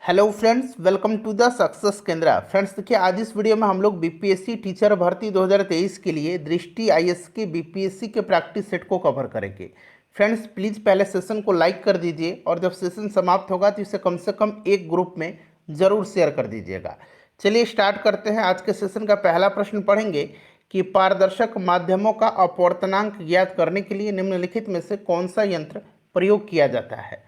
Hello friends, welcome to the success Kendra. Friends देखिए, आज इस वीडियो में हम लोग बीपीएससी टीचर भर्ती 2023 के लिए दृष्टि आईएएस के बीपीएससी के प्रैक्टिस सेट को कवर करेंगे। फ्रेंड्स प्लीज़ पहले सेशन को लाइक कर दीजिए और जब सेशन समाप्त होगा तो इसे कम से कम एक ग्रुप में ज़रूर शेयर कर दीजिएगा। चलिए स्टार्ट करते हैं। आज के सेशन का पहला प्रश्न पढ़ेंगे कि पारदर्शक माध्यमों का अपवर्तनांक ज्ञात करने के लिए निम्नलिखित में से कौन सा यंत्र प्रयोग किया जाता है।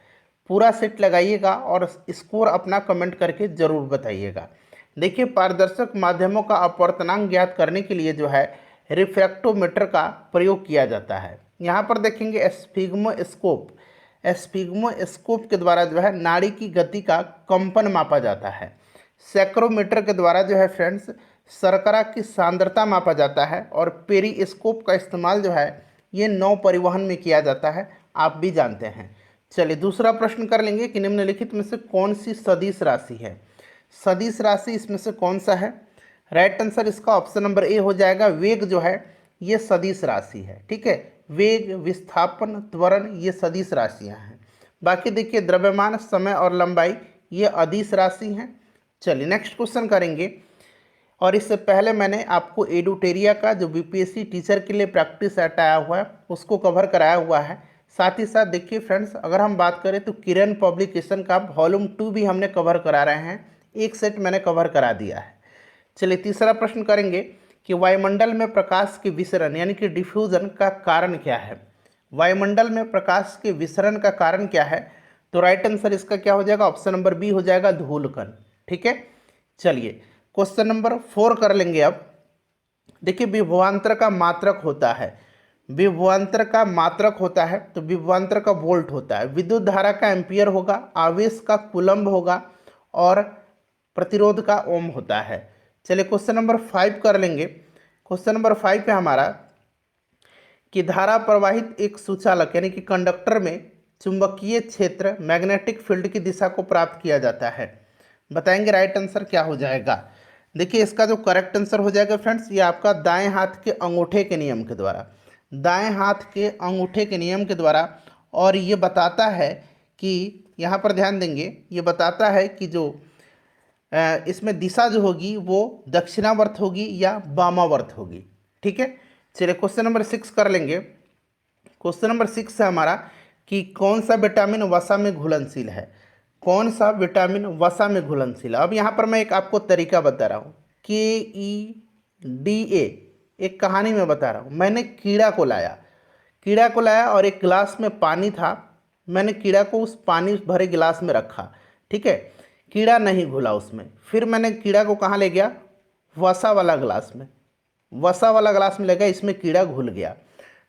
पूरा सेट लगाइएगा और स्कोर अपना कमेंट करके ज़रूर बताइएगा। देखिए, पारदर्शक माध्यमों का अपवर्तनांक ज्ञात करने के लिए जो है रिफ्रैक्टोमीटर का प्रयोग किया जाता है। यहाँ पर देखेंगे स्फिग्मोस्कोप। स्फिग्मोस्कोप के द्वारा जो है नाड़ी की गति का कंपन मापा जाता है। सैक्रोमीटर के द्वारा जो है फ्रेंड्स शर्करा की सांद्रता मापा जाता है। और पेरिस्कोप का इस्तेमाल जो है ये नौ परिवहन में किया जाता है, आप भी जानते हैं। चलिए दूसरा प्रश्न कर लेंगे कि निम्नलिखित में से कौन सी सदिश राशि है। सदिश राशि इसमें से कौन सा है। राइट आंसर इसका ऑप्शन नंबर ए हो जाएगा। वेग जो है ये सदिश राशि है। ठीक है, वेग, विस्थापन, त्वरण ये सदिश राशियां हैं। बाकी देखिए द्रव्यमान, समय और लंबाई ये अदिश राशि हैं। चलिए नेक्स्ट क्वेश्चन करेंगे। और इससे पहले मैंने आपको एडुटेरिया का जो बीपीएससी टीचर के लिए प्रैक्टिस सेट आया हुआ है उसको कवर कराया हुआ है। साथ ही साथ देखिए फ्रेंड्स, अगर हम बात करें तो किरण पब्लिकेशन का वॉल्यूम 2 भी हमने कवर करा रहे हैं। एक सेट मैंने कवर करा दिया है। चलिए तीसरा प्रश्न करेंगे कि वायुमंडल में प्रकाश के विसरण यानी कि डिफ्यूजन का कारण क्या है। वायुमंडल में प्रकाश के विसरण का कारण क्या है, तो राइट आंसर इसका क्या हो जाएगा, ऑप्शन नंबर बी हो जाएगा, धूलकण। ठीक है, चलिए क्वेश्चन नंबर 4 कर लेंगे अब। देखिए, विभवांतर का मात्रक होता है। विभवांतर का मात्रक होता है तो विभवांतर का वोल्ट होता है। विद्युत धारा का एम्पियर होगा, आवेश का कूलम्ब होगा और प्रतिरोध का ओम होता है। चलिए क्वेश्चन नंबर 5 कर लेंगे। क्वेश्चन नंबर 5 है हमारा कि धारा प्रवाहित एक सुचालक यानी कि कंडक्टर में चुंबकीय क्षेत्र मैग्नेटिक फील्ड की दिशा को प्राप्त किया जाता है। बताएंगे राइट आंसर क्या हो जाएगा। देखिए इसका जो करेक्ट आंसर हो जाएगा फ्रेंड्स, ये आपका दाएं हाथ के अंगूठे के नियम के द्वारा, दाएं हाथ के अंगूठे के नियम के द्वारा। और ये बताता है कि यहाँ पर ध्यान देंगे, ये बताता है कि जो इसमें दिशा जो होगी वो दक्षिणावर्त होगी या वामावर्त होगी। ठीक है, चलिए क्वेश्चन नंबर 6 कर लेंगे। क्वेश्चन नंबर 6 है हमारा कि कौन सा विटामिन वसा में घुलनशील है। कौन सा विटामिन वसा में घुलनशील है। अब यहाँ पर मैं एक आपको तरीका बता रहा हूँ, KEDA। एक कहानी में बता रहा हूँ। मैंने कीड़ा को लाया और एक गिलास में पानी था। मैंने कीड़ा को उस पानी भरे गिलास में रखा। ठीक है, कीड़ा नहीं घुला उसमें। फिर मैंने कीड़ा को कहाँ ले गया, वसा वाला गिलास में। वसा वाला गिलास में ले गया, इसमें कीड़ा घुल गया।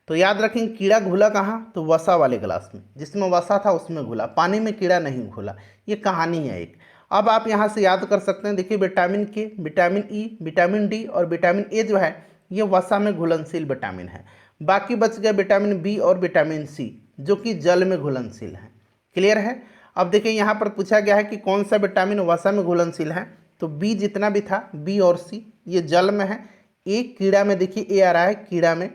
तो याद रखेंगे कीड़ा घुला कहाँ, तो वसा वाले गिलास में। जिसमें वसा था उसमें घुला, पानी में कीड़ा नहीं घुला। ये कहानी है एक। अब आप यहाँ से याद कर सकते हैं। देखिए विटामिन के, विटामिन ई, विटामिन डी और विटामिन ए जो है ये वसा में घुलनशील विटामिन है। बाकी बच गया विटामिन बी और विटामिन सी जो कि जल में घुलनशील है। क्लियर है। अब देखिए यहाँ पर पूछा गया है कि कौन सा विटामिन वसा में घुलनशील है, तो बी जितना भी था, बी और सी ये जल में है। एक कीड़ा में देखिए ए आ रहा है, कीड़ा में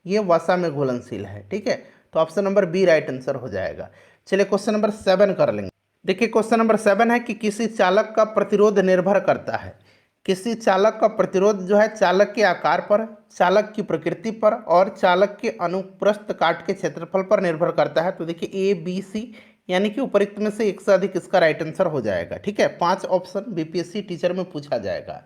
ये वसा में घुलनशील है। ठीक है, तो option number B right answer हो जाएगा। चलिए क्वेश्चन नंबर 7 कर लेंगे। देखिए क्वेश्चन नंबर 7 है कि किसी चालक का प्रतिरोध निर्भर करता है। किसी चालक का प्रतिरोध जो है चालक के आकार पर, चालक की प्रकृति पर और चालक के अनुप्रस्थ काट के क्षेत्रफल पर निर्भर करता है। तो देखिए ABC यानी कि उपरोक्त में से एक से अधिक इसका राइट आंसर हो जाएगा। ठीक है, 5 ऑप्शन बीपीएससी टीचर में पूछा जाएगा।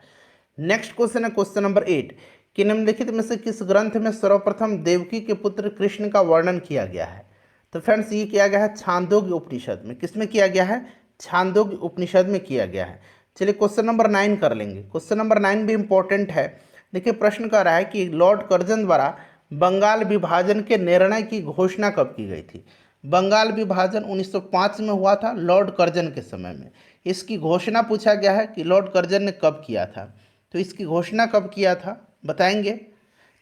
नेक्स्ट क्वेश्चन है क्वेश्चन नंबर 8 कि निम्नलिखित में से किस ग्रंथ में सर्वप्रथम देवकी के पुत्र कृष्ण का वर्णन किया गया है। तो फ्रेंड्स ये किया गया है छांदोग्य उपनिषद में। किसमें किया गया है, छांदोग्य उपनिषद में किया गया है। चलिए क्वेश्चन नंबर 9 कर लेंगे। क्वेश्चन नंबर 9 भी इंपॉर्टेंट है। देखिए प्रश्न कह रहा है कि लॉर्ड कर्जन द्वारा बंगाल विभाजन के निर्णय की घोषणा कब की गई थी। बंगाल विभाजन 1905 में हुआ था, लॉर्ड कर्जन के समय में। इसकी घोषणा पूछा गया है कि लॉर्ड कर्जन ने कब किया था, तो इसकी घोषणा कब किया था बताएंगे।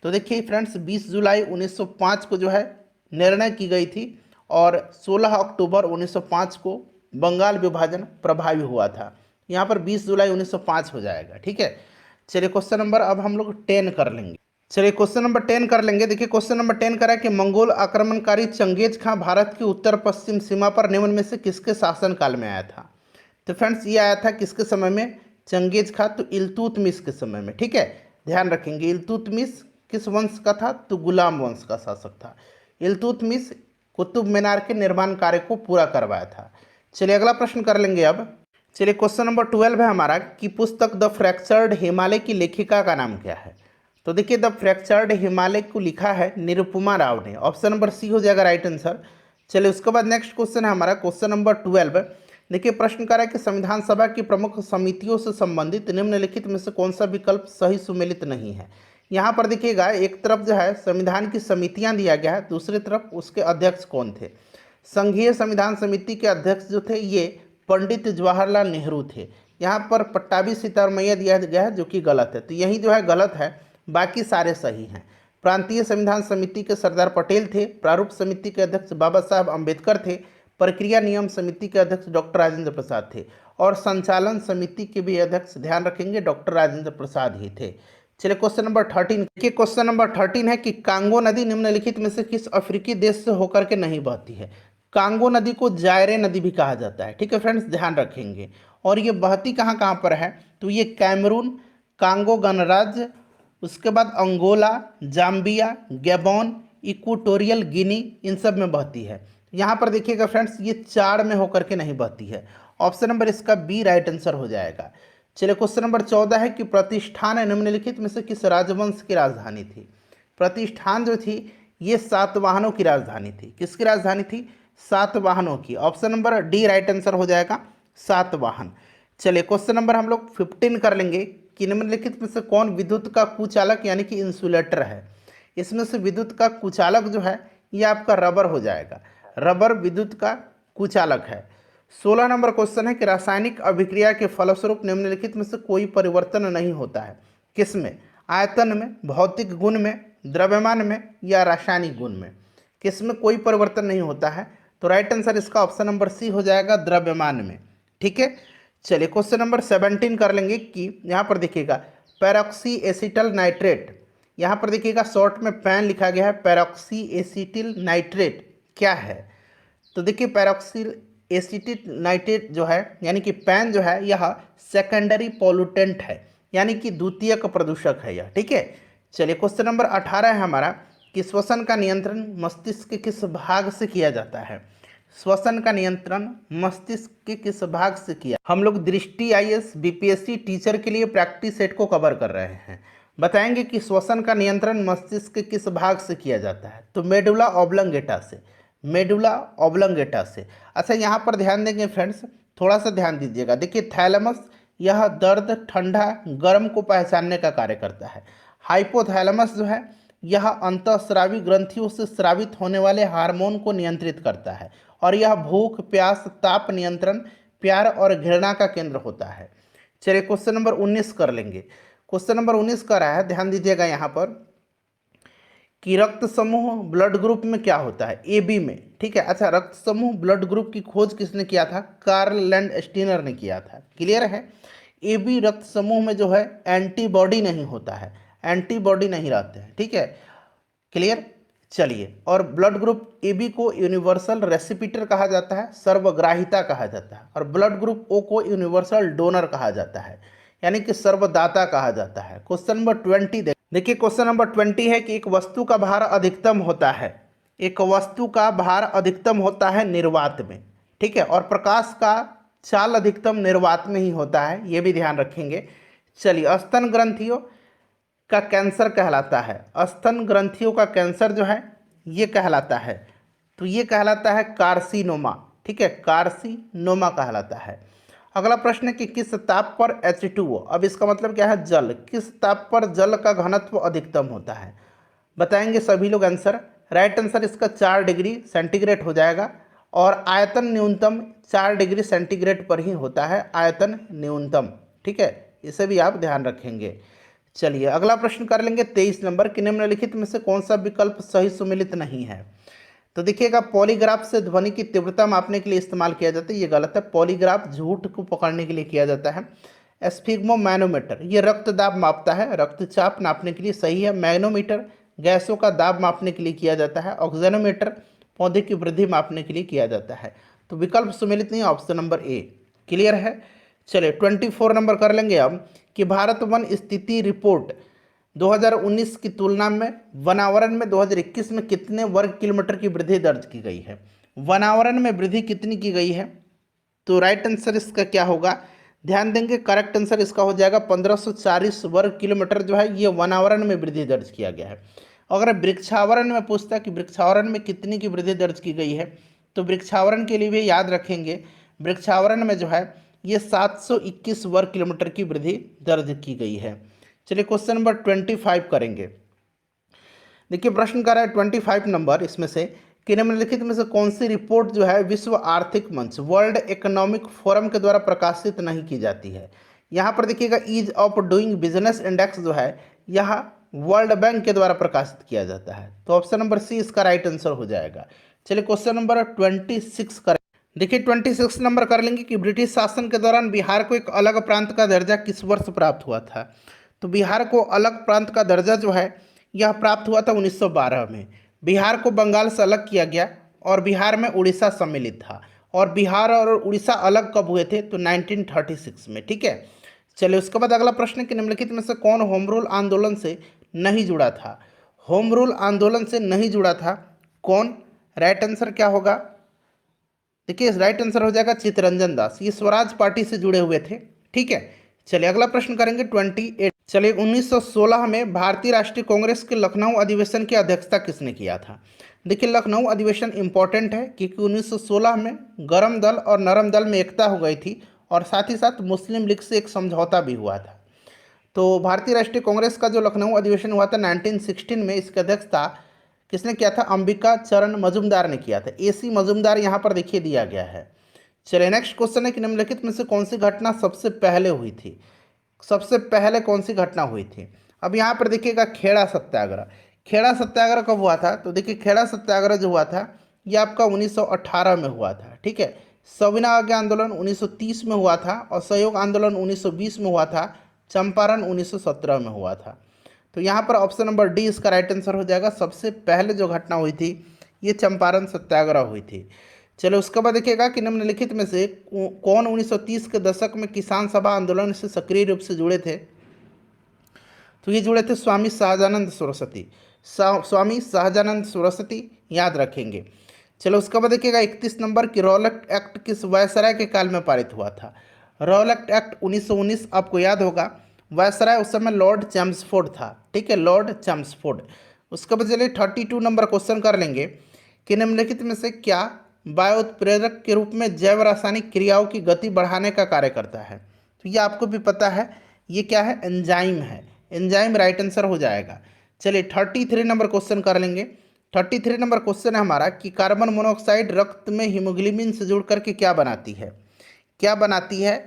तो देखिए फ्रेंड्स 20 जुलाई 1905 को जो है निर्णय की गई थी और 16 अक्टूबर 1905 को बंगाल विभाजन प्रभावी हुआ था। यहाँ पर 20 जुलाई 1905 हो जाएगा। ठीक है, चलिए क्वेश्चन नंबर अब हम लोग 10 कर लेंगे। चलिए क्वेश्चन नंबर 10 कर लेंगे। देखिए क्वेश्चन नंबर 10 करा कि मंगोल आक्रमणकारी चंगेज खां भारत की उत्तर पश्चिम सीमा पर निम्न में से किसके शासनकाल में आया था। तो फ्रेंड्स ये आया था किसके समय में, चंगेज खां, तो इल्तुतमिश के समय में। ठीक है, ध्यान रखेंगे। इल्तुतमिश किस वंश का था, तो गुलाम वंश का शासक था। इल्तुतमिश कुतुब मीनार के निर्माण कार्य को पूरा करवाया था। चलिए अगला प्रश्न कर लेंगे अब। चलिए क्वेश्चन नंबर 12 है हमारा कि पुस्तक द फ्रैक्चर्ड हिमालय की लेखिका का नाम क्या है। तो देखिए द फ्रैक्चर्ड हिमालय को लिखा है निरुपमा राव ने। ऑप्शन नंबर सी हो जाएगा राइट आंसर। चलिए उसके बाद नेक्स्ट क्वेश्चन है हमारा क्वेश्चन नंबर 12। देखिए प्रश्न कर रहा है कि संविधान सभा की प्रमुख समितियों से संबंधित निम्नलिखित में से कौन सा विकल्प सही सुमेलित नहीं है। यहाँ पर देखिएगा एक तरफ जो है संविधान की समितियां दिया गया है, दूसरी तरफ उसके अध्यक्ष कौन थे। संघीय संविधान समिति के अध्यक्ष जो थे ये पंडित जवाहरलाल नेहरू थे। यहाँ पर पट्टाभी सितारमैया दिया गया है जो कि गलत है, तो यही जो है गलत है, बाकी सारे सही हैं। प्रांतीय संविधान समिति के सरदार पटेल थे। प्रारूप समिति के अध्यक्ष बाबा साहब अम्बेडकर थे। प्रक्रिया नियम समिति के अध्यक्ष डॉक्टर राजेंद्र प्रसाद थे। और संचालन समिति के भी अध्यक्ष ध्यान रखेंगे डॉक्टर राजेंद्र प्रसाद ही थे। चलिए क्वेश्चन नंबर 13 के क्वेश्चन नंबर 13 है कि कांगो नदी निम्नलिखित में से किस अफ्रीकी देश से होकर के नहीं बहती है। कांगो नदी को जायरे नदी भी कहा जाता है। ठीक है फ्रेंड्स, ध्यान रखेंगे। और ये बहती कहाँ कहाँ पर है, तो ये कैमरून, कांगो गणराज्य, उसके बाद Angola, Zambia, Gabon, Equatorial Guinea, इन सब में बहती है। यहाँ पर देखिएगा फ्रेंड्स ये 4 में होकर के नहीं बहती है। ऑप्शन नंबर इसका बी राइट आंसर हो जाएगा। चलिए क्वेश्चन नंबर 14 है कि प्रतिष्ठान निम्नलिखित में से किस राजवंश की राजधानी थी। प्रतिष्ठान जो थी ये सातवाहनों की राजधानी थी। किसकी राजधानी थी, सातवाहनों की। Option number D right answer हो जाएगा, सातवाहन। चलिए क्वेश्चन नंबर हम लोग 15 कर लेंगे कि निम्नलिखित में से कौन विद्युत का कुचालक यानी कि इंसुलेटर है। इसमें से विद्युत का कुचालक जो है ये आपका रबर हो जाएगा। रबर विद्युत का कुचालक है। 16 नंबर क्वेश्चन है कि रासायनिक अभिक्रिया के फलस्वरूप निम्नलिखित में से कोई परिवर्तन नहीं होता है। किसमें, आयतन में, भौतिक गुण में, द्रव्यमान में या रासायनिक गुण में। किसमें कोई परिवर्तन नहीं होता है, तो राइट आंसर इसका ऑप्शन नंबर सी हो जाएगा, द्रव्यमान में। ठीक है, चलिए क्वेश्चन नंबर 17 कर लेंगे कि यहाँ पर देखिएगा पैरोक्सी एसिटल नाइट्रेट, यहाँ पर देखिएगा शॉर्ट में पैन लिखा गया है। पैरोक्सी एसिटिल नाइट्रेट क्या है, तो देखिए पैरोक्सिल एसिटिल नाइट्रेट जो है यानी कि पैन जो है यह सेकेंडरी पॉल्यूटेंट है, यानी कि द्वितीयक प्रदूषक है यह। ठीक है, चलिए क्वेश्चन नंबर 18 है हमारा कि श्वसन का नियंत्रण मस्तिष्क के किस भाग से किया जाता है। श्वसन का नियंत्रण मस्तिष्क के किस भाग से किया। हम लोग दृष्टि आईएएस बीपीएससी टीचर के लिए प्रैक्टिस सेट को कवर कर रहे हैं। बताएंगे कि श्वसन का नियंत्रण मस्तिष्क के किस भाग से किया जाता है, तो मेडुला ऑब्लंगेटा से। मेडुला ऑब्लंगेटा से। अच्छा यहाँ पर ध्यान देंगे फ्रेंड्स, थोड़ा सा ध्यान दीजिएगा। देखिए थैलेमस यह दर्द, ठंडा, गर्म को पहचानने का कार्य करता है। हाइपोथैलेमस जो है यह अंतःस्रावी ग्रंथियों से स्रावित होने वाले हार्मोन को नियंत्रित करता है। और यह भूख, प्यास, ताप नियंत्रण, प्यार और घृणा का केंद्र होता है। चलिए क्वेश्चन नंबर 19 कर लेंगे। क्वेश्चन नंबर 19 का रहा है, ध्यान दीजिएगा यहाँ पर कि रक्त समूह ब्लड ग्रुप में क्या होता है, ए बी में। ठीक है, अच्छा रक्त समूह ब्लड ग्रुप की खोज किसने किया था, कार्ल लैंडस्टीनर ने किया था। क्लियर है, ए बी रक्त समूह में जो है एंटीबॉडी नहीं होता है, एंटीबॉडी नहीं रहते हैं। ठीक है, क्लियर। चलिए, और ब्लड ग्रुप ए बी को यूनिवर्सल रेसिपिटर कहा जाता है, सर्वग्राहिता कहा जाता है। और ब्लड ग्रुप ओ को यूनिवर्सल डोनर कहा जाता है, यानी कि सर्वदाता कहा जाता है। क्वेश्चन नंबर 20 देखिए क्वेश्चन नंबर 20 है कि एक वस्तु का भार अधिकतम होता है, एक वस्तु का भार अधिकतम होता है निर्वात में। ठीक है, और प्रकाश का चाल अधिकतम निर्वात में ही होता है, ये भी ध्यान रखेंगे। चलिए, स्तन ग्रंथियों का कैंसर कहलाता है, स्तन ग्रंथियों का कैंसर जो है ये कहलाता है, तो ये कहलाता है कार्सिनोमा। ठीक है, कार्सिनोमा कहलाता है। अगला प्रश्न है कि किस ताप पर H2O, अब इसका मतलब क्या है, जल, किस ताप पर जल का घनत्व अधिकतम होता है। बताएंगे सभी लोग आंसर। राइट आंसर इसका 4 डिग्री सेंटीग्रेड हो जाएगा। और आयतन न्यूनतम 4 डिग्री सेंटीग्रेड पर ही होता है, आयतन न्यूनतम। ठीक है, इसे भी आप ध्यान रखेंगे। चलिए अगला प्रश्न कर लेंगे 23 नंबर कि निम्नलिखित में से कौन सा विकल्प सही सुमेलित नहीं है। तो देखिएगा पॉलीग्राफ से ध्वनि की तीव्रता मापने के लिए इस्तेमाल किया जाता है, ये गलत है। पॉलीग्राफ झूठ को पकड़ने के लिए किया जाता है। स्फिग्मोमैनोमीटर ये रक्तदाब मापता है, रक्तचाप नापने के लिए सही है। मैग्नोमीटर गैसों का दाब मापने के लिए किया जाता है। ऑक्सीजनोमीटर पौधे की वृद्धि मापने के लिए किया जाता है। तो विकल्प सुमेलित नहीं, ऑप्शन नंबर ए। क्लियर है। चलिए 24 नंबर कर लेंगे हम कि भारत वन स्थिति रिपोर्ट 2019 की तुलना में वनावरण में 2021 में कितने वर्ग किलोमीटर की वृद्धि दर्ज की गई है। वनावरण में वृद्धि कितनी की गई है, तो राइट आंसर इसका क्या होगा, ध्यान देंगे करेक्ट आंसर इसका हो जाएगा 1540 वर्ग किलोमीटर जो है ये वनावरण में वृद्धि दर्ज किया गया है। अगर वृक्षावरण में पूछता है कि वृक्षावरण में कितनी की वृद्धि दर्ज की गई है, तो वृक्षावरण के लिए भी याद रखेंगे वृक्षावरण में जो है ये 721 वर्ग किलोमीटर की वृद्धि दर्ज की गई है। चलिए क्वेश्चन नंबर 25 करेंगे। देखिए प्रश्न कर रहा है 25 नंबर इसमें से कि निम्नलिखित में से कौन सी रिपोर्ट जो है विश्व आर्थिक मंच वर्ल्ड इकोनॉमिक फोरम के द्वारा प्रकाशित नहीं की जाती है। यहाँ पर देखिएगा ease of doing business index जो है यह वर्ल्ड बैंक के द्वारा प्रकाशित किया जाता है, तो ऑप्शन नंबर सी इसका राइट आंसर हो जाएगा। चलिए क्वेश्चन नंबर 26 करें। देखिए 26 नंबर कर लेंगे कि ब्रिटिश शासन के दौरान बिहार को एक अलग प्रांत का दर्जा किस वर्ष प्राप्त हुआ था। तो बिहार को अलग प्रांत का दर्जा जो है यह प्राप्त हुआ था 1912 में। बिहार को बंगाल से अलग किया गया और बिहार में उड़ीसा सम्मिलित था। और बिहार और उड़ीसा अलग कब हुए थे, तो 1936 में। ठीक है, चलिए उसके बाद अगला प्रश्न कि निम्नलिखित में से कौन होम रूल आंदोलन से नहीं जुड़ा था। होम रूल आंदोलन से नहीं जुड़ा था कौन, राइट आंसर क्या होगा, देखिए राइट आंसर हो जाएगा चित्तरंजन दास, ये स्वराज पार्टी से जुड़े हुए थे। ठीक है, चलिए अगला प्रश्न करेंगे 28। चलिए 1916 में भारतीय राष्ट्रीय कांग्रेस के लखनऊ अधिवेशन की अध्यक्षता किसने किया था। देखिए लखनऊ अधिवेशन इंपॉर्टेंट है क्योंकि 1916 में गरम दल और नरम दल में एकता हो गई थी और साथ ही साथ मुस्लिम लीग से एक समझौता भी हुआ था। तो भारतीय राष्ट्रीय कांग्रेस का जो लखनऊ अधिवेशन हुआ था 1916 में, इसकी अध्यक्षता किसने किया था, अंबिका चरण मजुमदार ने किया था। AC मजुमदार यहाँ पर देखिए दिया गया है। चलिए नेक्स्ट क्वेश्चन है कि निम्नलिखित में से कौन सी घटना सबसे पहले हुई थी। सबसे पहले कौन सी घटना हुई थी। अब यहाँ पर देखिएगा खेड़ा सत्याग्रह। खेड़ा सत्याग्रह कब हुआ था, तो देखिए खेड़ा सत्याग्रह जो हुआ था ये आपका 1918 में हुआ था। ठीक है, सविनय आज्ञा आंदोलन 1930 में हुआ था और सहयोग आंदोलन 1920 में हुआ था, चंपारण 1917 में हुआ था। तो यहाँ पर ऑप्शन नंबर डी इसका राइट आंसर हो जाएगा। सबसे पहले जो घटना हुई थी ये चंपारण सत्याग्रह हुई थी। चलो उसके बाद देखिएगा कि निम्नलिखित में से कौन 1930 के दशक में किसान सभा आंदोलन से सक्रिय रूप से जुड़े थे। तो ये जुड़े थे स्वामी सहजानंद सरस्वती। स्वामी सहजानंद सरस्वती याद रखेंगे। चलो उसके बाद देखिएगा 31 नंबर की रॉलेट एक्ट किस वायसराय के काल में पारित हुआ था। रॉलेट एक्ट 1919 आपको याद होगा। वायसराय उस समय लॉर्ड चैम्सफोर्ड था। ठीक है, लॉर्ड चैम्सफोर्ड। उसके बाद चलिए 32 नंबर क्वेश्चन कर लेंगे कि निम्नलिखित में से क्या बायो उत्प्रेरक के रूप में जैव रासायनिक क्रियाओं की गति बढ़ाने का कार्य करता है। तो ये आपको भी पता है, ये क्या है, एंजाइम है। एंजाइम राइट आंसर हो जाएगा। चलिए 33 नंबर क्वेश्चन कर लेंगे। 33 नंबर क्वेश्चन है हमारा कि कार्बन मोनोऑक्साइड रक्त में हीमोग्लोबिन से जुड़ करके क्या बनाती है। क्या बनाती है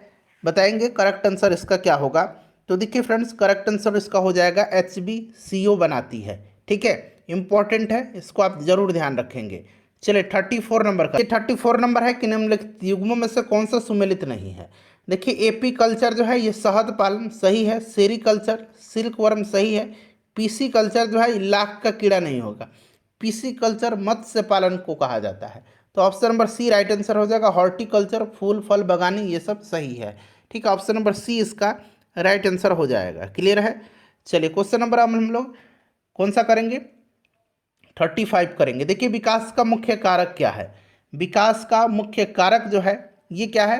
बताएंगे, करेक्ट आंसर इसका क्या होगा। तो देखिए फ्रेंड्स करेक्ट आंसर इसका हो जाएगा HbCO बनाती है। ठीक है, इंपॉर्टेंट है, इसको आप जरूर ध्यान रखेंगे। चलिए 34 नंबर का, 34 नंबर है कि निम्नलिखित युग्मों में से कौन सा सुमेलित नहीं है। देखिए एपी कल्चर जो है ये शहद पालन सही है, सेरी कल्चर सिल्क वर्म सही है, पीसी कल्चर जो है लाख का कीड़ा नहीं होगा, पीसी कल्चर मत्स्य पालन को कहा जाता है। तो option number C right answer हो जाएगा। हॉर्टिकल्चर फूल फल बगानी ये सब सही है। ठीक है, ऑप्शन नंबर सी इसका राइट आंसर हो जाएगा। क्लियर है। चलिए क्वेश्चन नंबर हम लोग कौन सा करेंगे, 35 करेंगे। देखिए विकास का मुख्य कारक क्या है। विकास का मुख्य कारक जो है ये क्या है,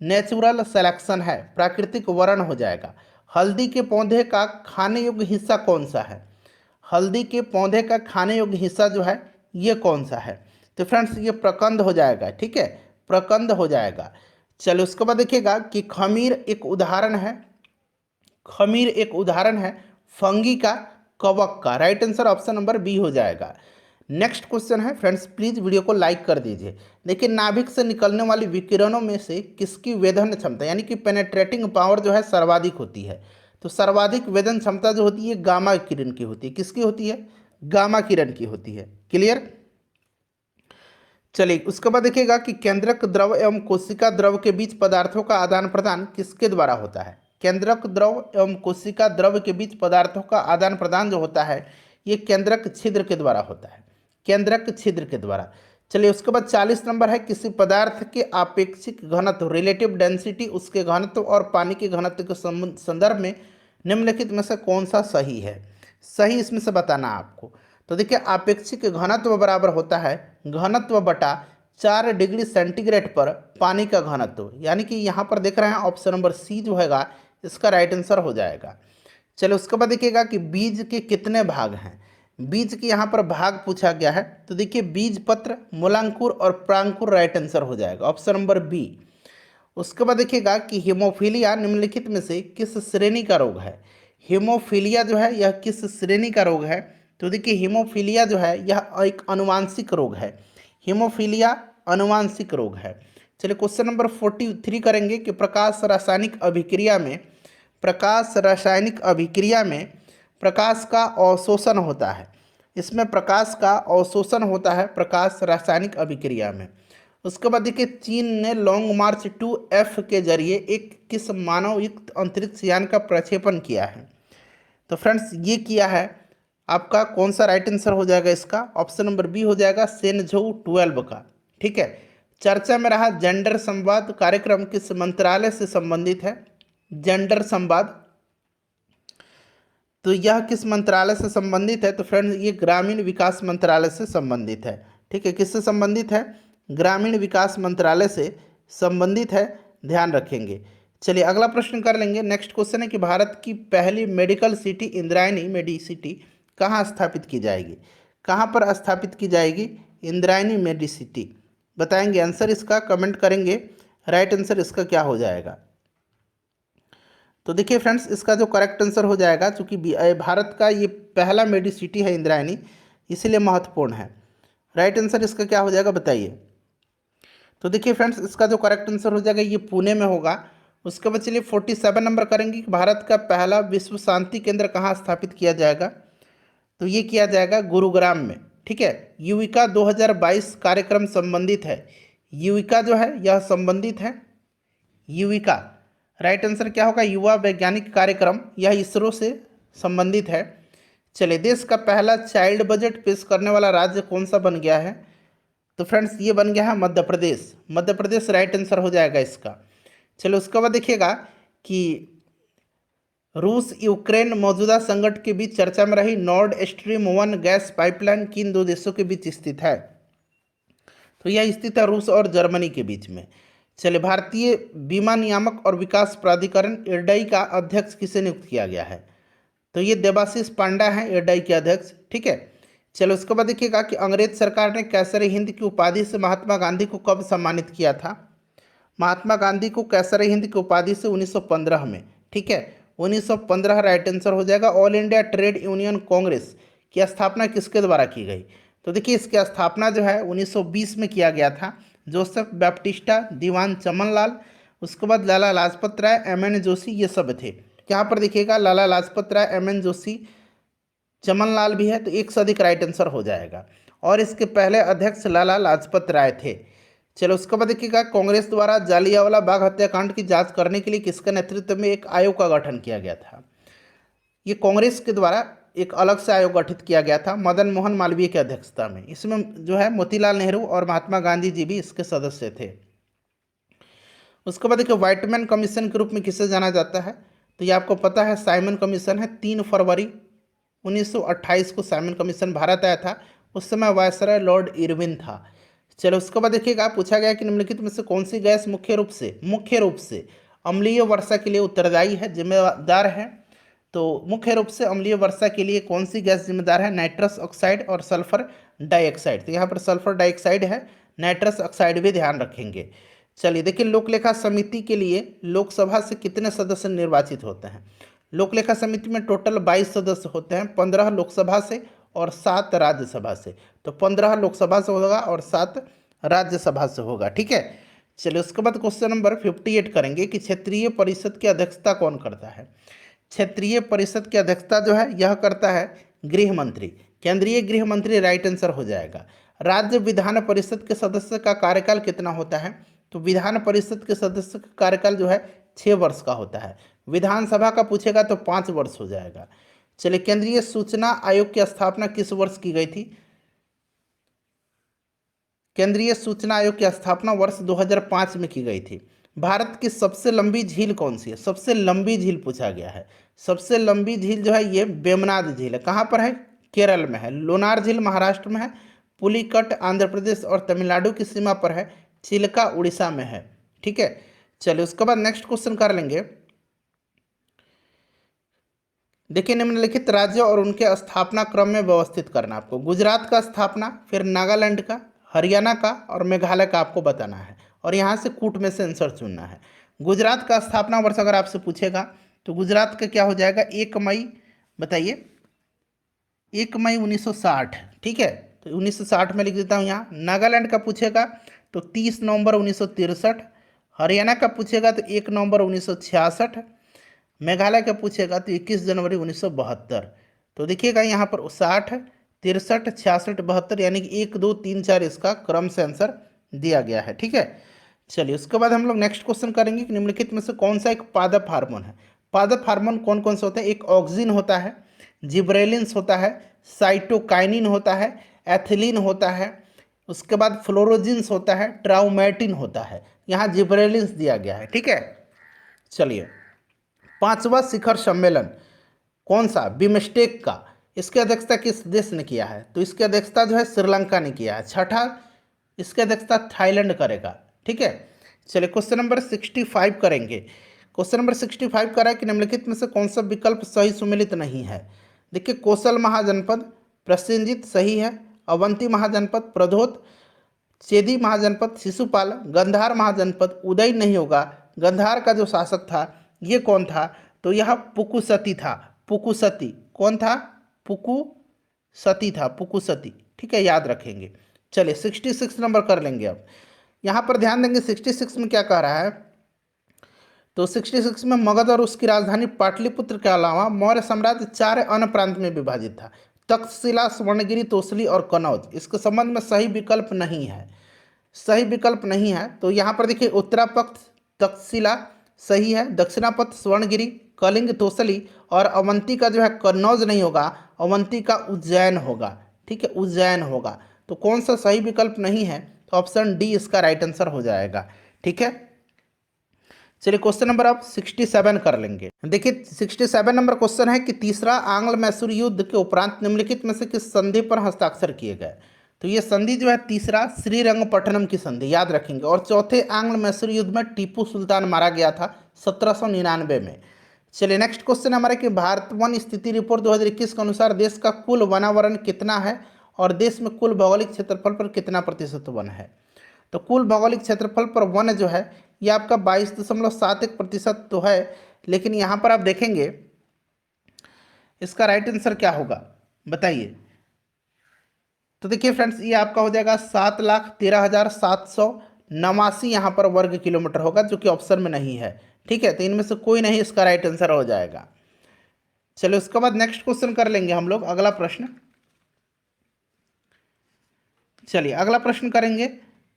नेचुरल सेलेक्शन है, प्राकृतिक वर्ण हो जाएगा। हल्दी के पौधे का खाने योग्य हिस्सा कौन सा है। हल्दी के पौधे का खाने योग्य हिस्सा जो है ये कौन सा है, तो फ्रेंड्स ये प्रकंद हो जाएगा। ठीक है, प्रकंद हो जाएगा। चलो उसके बाद देखिएगा कि खमीर एक उदाहरण है, खमीर एक उदाहरण है फंगी का, कवक का। Right answer option number B हो जाएगा। नेक्स्ट क्वेश्चन है फ्रेंड्स, प्लीज वीडियो को लाइक कर दीजिए। देखिए नाभिक से निकलने वाली विकिरणों में से किसकी वेधन क्षमता यानी कि पेनेट्रेटिंग पावर जो है सर्वाधिक होती है। तो सर्वाधिक वेदन क्षमता जो होती है गामा किरण की होती है। किसकी होती है, गामा किरण की होती है। क्लियर। चलिए उसके बाद देखिएगा कि केंद्रक द्रव एवं कोशिका द्रव के बीच पदार्थों का आदान प्रदान किसके द्वारा होता है। केंद्रक द्रव एवं कोशिका द्रव के बीच पदार्थों का आदान प्रदान जो होता है ये केंद्रक छिद्र के द्वारा होता है। केंद्रक छिद्र के द्वारा। चलिए उसके बाद 40 नंबर है, किसी पदार्थ के आपेक्षिक घनत्व रिलेटिव डेंसिटी, उसके घनत्व और पानी के घनत्व के संदर्भ में निम्नलिखित में से कौन सा सही है। सही इसमें से बताना आपको। तो देखिए आपेक्षिक घनत्व बराबर होता है घनत्व बटा 4 डिग्री सेंटीग्रेड पर पानी का घनत्व, यानी कि यहाँ पर देख रहे हैं ऑप्शन नंबर सी जो हैगा इसका राइट आंसर हो जाएगा। चलो उसके बाद देखिएगा कि बीज के कितने भाग हैं। बीज के यहाँ पर भाग पूछा गया है, तो देखिए बीज पत्र, मूलांकुर और प्रांकुर राइट आंसर हो जाएगा ऑप्शन नंबर बी। उसके बाद देखिएगा कि हीमोफीलिया निम्नलिखित में से किस श्रेणी का रोग है। हीमोफीलिया जो है यह किस श्रेणी का रोग है। तो देखिए हीमोफीलिया जो है यह एक अनुवांशिक रोग है। हीमोफीलिया अनुवांशिक रोग है। चलिए क्वेश्चन नंबर 43 करेंगे कि प्रकाश रासायनिक अभिक्रिया में प्रकाश का अवशोषण होता है। इसमें प्रकाश का अवशोषण होता है प्रकाश रासायनिक अभिक्रिया में। उसके बाद देखिए चीन ने लॉन्ग मार्च 2F के जरिए एक किस मानव युक्त अंतरिक्ष यान का प्रक्षेपण किया है। तो फ्रेंड्स ये किया है आपका कौन सा राइट आंसर हो जाएगा इसका, ऑप्शन नंबर बी हो जाएगा सेनझोउ 12 का। ठीक है, चर्चा में रहा जेंडर संवाद कार्यक्रम किस मंत्रालय से संबंधित है। जेंडर संवाद तो यह किस मंत्रालय से संबंधित है। तो फ्रेंड्स ये ग्रामीण विकास मंत्रालय से संबंधित है। ठीक है, किससे संबंधित है, ग्रामीण विकास मंत्रालय से संबंधित है, ध्यान रखेंगे। चलिए अगला प्रश्न कर लेंगे। नेक्स्ट क्वेश्चन है कि भारत की पहली मेडिकल सिटी इंद्रायणी मेडिसिटी कहाँ स्थापित की जाएगी। कहाँ पर स्थापित की जाएगी इंद्रायणी मेडिसिटी, बताएंगे आंसर इसका, कमेंट करेंगे राइट आंसर इसका क्या हो जाएगा। तो देखिए फ्रेंड्स इसका जो करेक्ट आंसर हो जाएगा, चूंकि भारत का ये पहला मेडिसिटी है इंद्रायणी, इसीलिए महत्वपूर्ण है। राइट आंसर इसका क्या हो जाएगा बताइए। तो देखिए फ्रेंड्स इसका जो करेक्ट आंसर हो जाएगा ये पुणे में होगा। उसके बाद चलिए 47 नंबर करेंगे कि भारत का पहला विश्व शांति केंद्र कहाँ स्थापित किया जाएगा। तो ये किया जाएगा गुरुग्राम में। ठीक है, युविका 2022 कार्यक्रम संबंधित है। युविका जो है यह संबंधित है, युविका राइट आंसर क्या होगा, युवा वैज्ञानिक कार्यक्रम, यह इसरो से संबंधित है। चलिए देश का पहला चाइल्ड बजट पेश करने वाला राज्य कौन सा बन गया है। तो फ्रेंड्स ये बन गया है मध्य प्रदेश। मध्य प्रदेश राइट आंसर हो जाएगा इसका। चलो उसके बाद देखिएगा कि रूस यूक्रेन मौजूदा संकट के बीच चर्चा में रही नॉर्ड स्ट्रीम 1 गैस पाइपलाइन किन दो देशों के बीच स्थित है। तो यह स्थित है रूस और जर्मनी के बीच में। चलिए भारतीय बीमा नियामक और विकास प्राधिकरण इरडई का अध्यक्ष किसे नियुक्त किया गया है। तो ये देबाशीष पांडा हैं इरडई के अध्यक्ष। ठीक है, चलो उसके बाद देखिएगा कि अंग्रेज सरकार ने कैसर हिंद की उपाधि से महात्मा गांधी को कब सम्मानित किया था। महात्मा गांधी को कैसर हिंद की उपाधि से 1915 में। ठीक है, 1915 राइट आंसर हो जाएगा। All India trade union Congress की स्थापना किसके द्वारा की गई। तो देखिए इसकी स्थापना जो है 1920 में किया गया था। जोसेफ बैप्टिस्टा, दीवान चमनलाल, उसके बाद लाला लाजपत राय, एम.एन. जोशी, ये सब थे। यहाँ पर देखिएगा लाला लाजपत राय, एम.एन. जोशी, चमनलाल भी है, तो एक से अधिक राइट आंसर हो जाएगा। और इसके पहले अध्यक्ष लाला लाजपत राय थे। चलो उसके बाद देखिएगा कांग्रेस द्वारा जालियांवाला बाग हत्याकांड की जांच करने के लिए किसके नेतृत्व में एक आयोग का गठन किया गया था। ये कांग्रेस के द्वारा एक अलग से आयोग गठित किया गया था मदन मोहन मालवीय की अध्यक्षता में। इसमें जो है मोतीलाल नेहरू और महात्मा गांधी जी भी इसके सदस्य थे। उसके बाद देखिए व्हाइटमैन कमीशन के रूप में किसे जाना जाता है। तो ये आपको पता है साइमन कमीशन है। 3 फरवरी 1928 को साइमन कमीशन भारत आया था। उस समय वायसराय लॉर्ड इरविन था। चलो उसके बाद देखिएगा पूछा गया कि निम्नलिखित में से कौन सी गैस मुख्य रूप से अम्लीय वर्षा के लिए उत्तरदायी है, जिम्मेदार है। तो मुख्य रूप से अम्लीय वर्षा के लिए कौन सी गैस जिम्मेदार है, नाइट्रस ऑक्साइड और सल्फर डाइऑक्साइड। तो यहाँ पर सल्फर डाइऑक्साइड है, नाइट्रस ऑक्साइड भी ध्यान रखेंगे। चलिए देखिए लोकलेखा समिति के लिए लोकसभा से कितने सदस्य निर्वाचित होते हैं। लोकलेखा समिति में टोटल 22 सदस्य होते हैं, 15 लोकसभा से और 7 राज्यसभा से। तो 15 लोकसभा से होगा और 7 राज्यसभा से होगा। ठीक है, चलिए उसके बाद क्वेश्चन नंबर 58 करेंगे कि क्षेत्रीय परिषद की अध्यक्षता कौन करता है। क्षेत्रीय परिषद की अध्यक्षता जो है यह करता है गृह मंत्री, केंद्रीय गृह मंत्री राइट आंसर हो जाएगा। राज्य विधान परिषद के सदस्य का कार्यकाल कितना होता है। तो विधान परिषद के सदस्य का कार्यकाल जो है 6 वर्ष का होता है। विधानसभा का पूछेगा तो 5 वर्ष हो जाएगा। चलिए केंद्रीय सूचना आयोग की स्थापना किस वर्ष की गई थी। केंद्रीय सूचना आयोग की स्थापना वर्ष 2005 में की गई थी। भारत की सबसे लंबी झील कौन सी है? सबसे लंबी झील पूछा गया है। सबसे लंबी झील जो है ये वेमनाड झील है। कहाँ पर है? केरल में है। लोनार झील महाराष्ट्र में है। पुलिकट आंध्र प्रदेश और तमिलनाडु की सीमा पर है। चिल्का उड़ीसा में है। ठीक है, चलिए उसके बाद नेक्स्ट क्वेश्चन कर लेंगे। देखिए, निम्नलिखित राज्य और उनके स्थापना क्रम में व्यवस्थित करना आपको। गुजरात का स्थापना, फिर नागालैंड का, हरियाणा का और मेघालय का आपको बताना है और यहाँ से कूट में से आंसर चुनना है। गुजरात का स्थापना वर्ष अगर आपसे पूछेगा तो गुजरात का क्या हो जाएगा? 1 मई, बताइए, 1 मई 1960। ठीक है, तो 1960 में लिख देता हूँ यहाँ। नागालैंड का पूछेगा तो 30 नवंबर 1963। हरियाणा का पूछेगा तो 1 नवंबर 1966। मेघालय का पूछेगा तो 21 जनवरी 1972। तो देखिएगा यहाँ पर 60, 63, 66, 72 यानी कि 1, 2, 3, 4 इसका क्रम से आंसर दिया गया है। ठीक है, चलिए उसके बाद हम लोग नेक्स्ट क्वेश्चन करेंगे कि निम्नलिखित में से कौन सा एक पादप हार्मोन है? पादप हार्मोन कौन कौन से होते हैं? एक ऑक्सिन होता है, जिब्रेलिन्स होता है, साइटोकाइनिन होता है, एथिलीन होता है, उसके बाद फ्लोरोजिन्स होता है, ट्राउमेटिन होता है। यहाँ जिब्रेलिन्स दिया गया है। ठीक है, चलिए 5वां शिखर सम्मेलन कौन सा? बिमस्टेक का। इसकी अध्यक्षता किस देश ने किया है? तो इसकी अध्यक्षता जो है श्रीलंका ने किया है। छठा, इसकी अध्यक्षता थाईलैंड करेगा। ठीक है, चलिए क्वेश्चन नंबर 65 करेंगे। क्वेश्चन नंबर 65 करा है कि निम्नलिखित में से कौन सा विकल्प सही सुमेलित नहीं है? देखिए, कौशल महाजनपद, प्रसेनजीत सही है। अवंती महाजनपद, प्रधोत, चेदी महाजनपद, शिशुपाल, गंधार महाजनपद, उदय नहीं होगा। गंधार का जो शासक था ये कौन था? तो यह पुकुसती था। पुकुसती कौन था? पुकुसती था, पुकुसती। ठीक है, याद रखेंगे। चलिए 66 नंबर कर लेंगे। अब यहाँ पर ध्यान देंगे 66 में क्या कह रहा है? तो 66 में मगध और उसकी राजधानी पाटलिपुत्र के अलावा मौर्य साम्राज्य 4 अन्य प्रांत में विभाजित था। तक्षशिला, स्वर्णगिरी, तोसली और कनौज। इसके संबंध में सही विकल्प नहीं है। सही विकल्प नहीं है तो यहाँ पर देखिए, उत्तरापक्ष तक्षशिला सही है, दक्षिणापथ स्वर्णगिरी, कलिंग तोसली और अवंती का जो है कन्नौज नहीं होगा, अवंती का उज्जैन होगा। ठीक है, उज्जैन होगा। तो कौन सा सही विकल्प नहीं है? तो ऑप्शन डी इसका राइट आंसर हो जाएगा। ठीक है, चलिए क्वेश्चन नंबर आप 67 कर लेंगे। देखिए 67 नंबर क्वेश्चन है कि तीसरा आंग्ल मैसूर युद्ध के उपरांत निम्नलिखित में से किस संधि पर हस्ताक्षर किए गए? तो ये संधि जो है तीसरा श्रीरंगपट्टनम की संधि, याद रखेंगे। और चौथे आंग्ल मैसूर युद्ध में टीपू सुल्तान मारा गया था 1799 में। चलिए नेक्स्ट क्वेश्चन हमारा कि भारत वन स्थिति रिपोर्ट 2021 के अनुसार देश का कुल वनावरण कितना है और देश में कुल भौगोलिक क्षेत्रफल पर कितना प्रतिशत वन है? तो कुल भौगोलिक क्षेत्रफल पर वन जो है ये आपका 22.71% तो है, लेकिन यहाँ पर आप देखेंगे इसका राइट आंसर क्या होगा, बताइए। तो देखिए फ्रेंड्स, ये आपका हो जाएगा 7,13,789 यहाँ पर वर्ग किलोमीटर होगा, जो कि ऑप्शन में नहीं है। ठीक है, तो इनमें से कोई नहीं इसका राइट आंसर हो जाएगा। चलिए उसके बाद नेक्स्ट क्वेश्चन कर लेंगे हम लोग, अगला प्रश्न। चलिए अगला प्रश्न करेंगे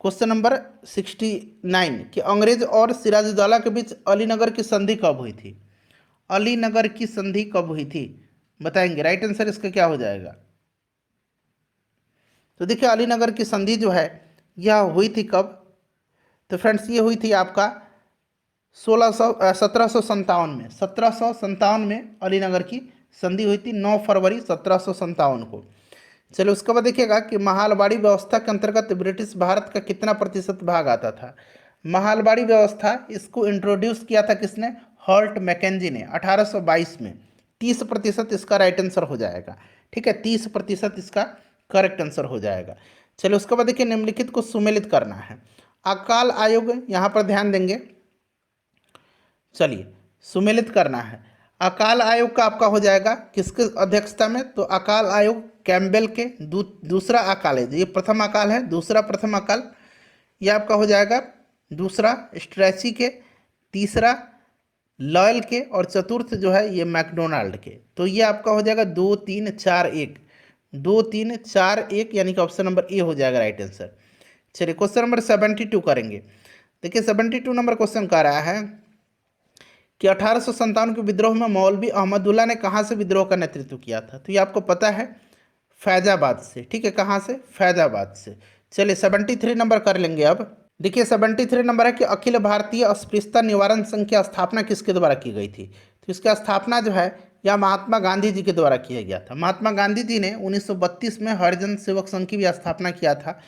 क्वेश्चन नंबर 69 कि अंग्रेज और सिराजुद्दौला के बीच अलीनगर की संधि कब हुई थी? अलीनगर की संधि कब हुई थी बताएंगे। राइट आंसर इसका क्या हो जाएगा? तो देखिए अलीनगर की संधि जो है यह हुई थी कब? तो फ्रेंड्स ये हुई थी आपका 1757 में। 1757 में अलीनगर की संधि हुई थी, 9 फरवरी 1757 को। चलिए उसके बाद देखिएगा कि महालवाड़ी व्यवस्था के अंतर्गत ब्रिटिश भारत का कितना प्रतिशत भाग आता था? महालवाड़ी व्यवस्था इसको इंट्रोड्यूस किया था किसने? हॉल्ट मैकेंजी ने 1822 में। 30% इसका राइट आंसर हो जाएगा। ठीक है, 30% इसका करेक्ट आंसर हो जाएगा। चलिए उसके बाद देखिए निम्नलिखित को सुमेलित करना है। अकाल आयोग, यहाँ पर ध्यान देंगे। चलिए सुमेलित करना है। अकाल आयोग का आपका हो जाएगा किसके अध्यक्षता में? तो अकाल आयोग कैम्पबेल के दूसरा अकाल है, ये प्रथम अकाल है, दूसरा प्रथम अकाल ये आपका हो जाएगा, दूसरा स्ट्रैची के, तीसरा लॉयल के और चतुर्थ जो है ये मैकडोनाल्ड के। तो ये आपका हो जाएगा 2, 3, 4, 1, 2, 3, 4, 1 यानी कि ऑप्शन नंबर ए हो जाएगा राइट आंसर। चलिए क्वेश्चन नंबर 72 करेंगे। देखिए 72 नंबर क्वेश्चन कह रहा है कि 1857 के विद्रोह में मौलवी अहमदुल्ला ने कहाँ से विद्रोह का नेतृत्व किया था? तो ये आपको पता है, फैजाबाद से। ठीक है, कहाँ से? फैजाबाद से। चलिए 73 नंबर कर लेंगे अब। देखिए 73 नंबर है कि अखिल भारतीय अस्पृश्यता निवारण संघ की स्थापना किसके द्वारा की गई थी। तो इसकी स्थापना जो है यह महात्मा गांधी जी के द्वारा किया गया था। महात्मा गांधी जी ने 1932 में हरिजन सेवक संघ की भी स्थापना किया था।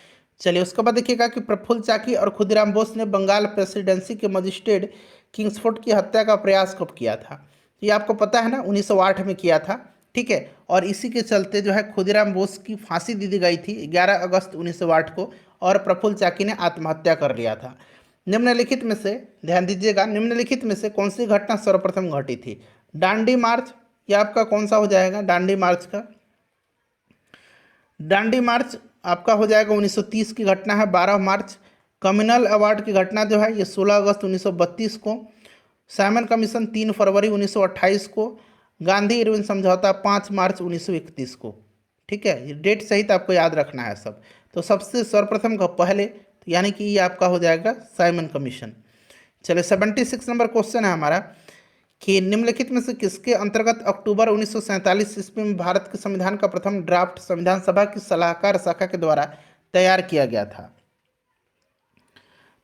चलिए उसके बाद देखिएगा कि प्रफुल्ल चाकी और खुदीराम बोस ने बंगाल प्रेसिडेंसी के मजिस्ट्रेट किंग्सफोर्ड की हत्या का प्रयास कब किया था। ये आपको पता है ना, 1908 में किया था। ठीक है, और इसी के चलते जो है खुदीराम बोस की फांसी दे दी गई थी 11 अगस्त 1908 को, और प्रफुल्ल चाकी ने आत्महत्या कर लिया था। निम्नलिखित में से, ध्यान दीजिएगा, निम्नलिखित में से कौन सी घटना सर्वप्रथम घटी थी। दांडी मार्च, यह आपका कौन सा हो जाएगा दांडी मार्च का। दांडी मार्च आपका हो जाएगा 1930 की घटना है, 12 मार्च। कम्युनल अवार्ड की घटना जो है ये 16 अगस्त 1932 को। साइमन कमीशन 3 फरवरी 1928 को। गांधी इरविन समझौता 5 मार्च 1931 को। ठीक है, ये डेट सहित आपको याद रखना है सब। तो सबसे सर्वप्रथम का पहले, तो यानी कि ये आपका हो जाएगा साइमन कमीशन। चलिए 76 नंबर क्वेश्चन है हमारा कि निम्नलिखित में से किसके अंतर्गत अक्टूबर 1947 ईस्वी में भारत के संविधान का प्रथम ड्राफ्ट संविधान सभा की सलाहकार शाखा के द्वारा तैयार किया गया था।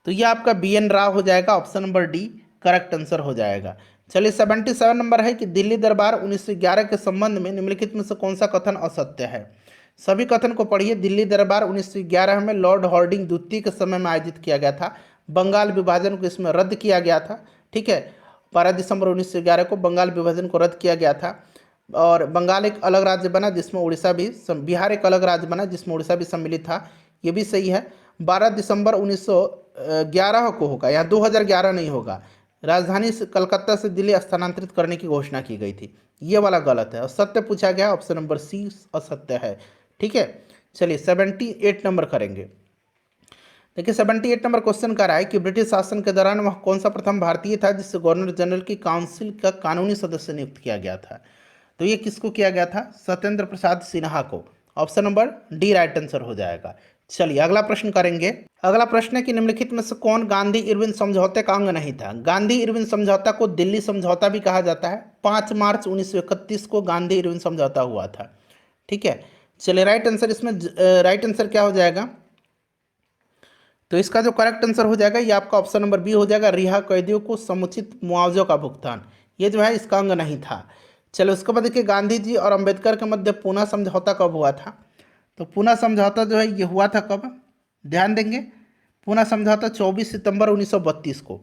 तो ये आपका BN राव हो जाएगा, option number D correct answer हो जाएगा। चलिए 77 नंबर है कि दिल्ली दरबार 1911 के संबंध में निम्नलिखित में से कौन सा कथन असत्य है। सभी कथन को पढ़िए। दिल्ली दरबार 1911 में लॉर्ड हॉर्डिंग द्वितीय के समय में आयोजित किया गया था। बंगाल विभाजन को इसमें रद्द किया गया था। ठीक है, 12 दिसंबर 1911 को बंगाल विभाजन को रद्द किया गया था, और बंगाल एक अलग राज्य बना जिसमें उड़ीसा भी, बिहार एक अलग राज्य बना जिसमें उड़ीसा भी सम्मिलित था। ये भी सही है। 12 दिसंबर 1911 को होगा, या 2011 नहीं होगा। राजधानी से कलकत्ता से दिल्ली स्थानांतरित करने की घोषणा की गई थी। ये वाला गलत है, और सत्य पूछा गया, ऑप्शन नंबर सी असत्य है। ठीक है, चलिए 78 नंबर करेंगे। देखिए 78 नंबर क्वेश्चन कर रहा है कि ब्रिटिश शासन के दौरान वह कौन सा प्रथम भारतीय था जिसे गवर्नर जनरल की काउंसिल का कानूनी सदस्य नियुक्त किया गया था। तो ये किसको किया गया था, सत्येंद्र प्रसाद सिन्हा को। Option number D right answer हो जाएगा। चलिए अगला प्रश्न करेंगे। अगला प्रश्न है कि निम्नलिखित में से कौन गांधी इरविन समझौते का अंग नहीं था। गांधी इरविन समझौता को दिल्ली समझौता भी कहा जाता है। 5 मार्च 1931 को गांधी इरविन समझौता हुआ था। ठीक है, चलिए राइट आंसर, इसमें राइट आंसर क्या हो जाएगा, तो इसका जो करेक्ट आंसर हो जाएगा ये आपका ऑप्शन नंबर बी हो जाएगा, रिहा कैदियों को समुचित मुआवजे का भुगतान। ये जो है इसका अंग नहीं था। चलो उसके बाद देखिए गांधी जी और अंबेडकर के मध्य पूना समझौता कब हुआ था। तो पूना समझौता जो है ये हुआ था कब, ध्यान देंगे। पूना समझौता 24 सितंबर 1932 को।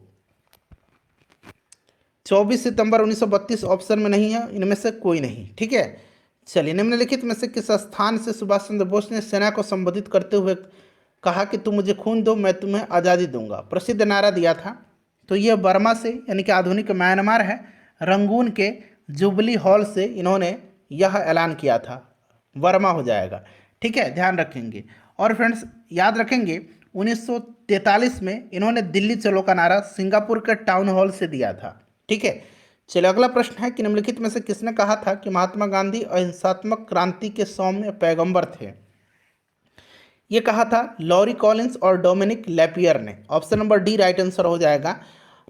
24 सितंबर 1932 ऑप्शन में नहीं है, इनमें से कोई नहीं। ठीक है, चलिए निम्नलिखित में से किस स्थान से सुभाष चंद्र बोस ने सेना को संबोधित करते हुए कहा कि तुम मुझे खून दो मैं तुम्हें आज़ादी दूंगा, प्रसिद्ध नारा दिया था। तो यह बर्मा से, यानी कि आधुनिक म्यांमार है, रंगून के जुबली हॉल से इन्होंने यह ऐलान किया था। बर्मा हो जाएगा। ठीक है, ध्यान रखेंगे। और फ्रेंड्स याद रखेंगे 1943 में इन्होंने दिल्ली चलो का नारा सिंगापुर के टाउन हॉल से दिया था। ठीक है, चलिए अगला प्रश्न है कि निम्नलिखित में से किसने कहा था कि महात्मा गांधी अहिंसात्मक क्रांति के सौम्य पैगंबर थे। ये कहा था लॉरी कॉलिंस और डोमिनिक लैपियर ने। Option number D right answer हो जाएगा।